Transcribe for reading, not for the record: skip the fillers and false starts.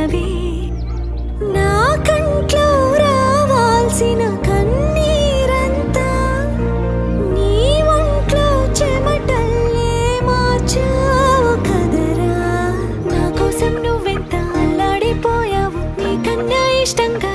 ఉన్నవి. నా కంట్లో రావాల్సిన కన్నీరంతా నీ ఒంట్లో చెమటల్లే మార్చావు కదరా. నా కోసం నువ్వెంత అల్లాడిపోయావు, నీకన్నా ఇష్టంగా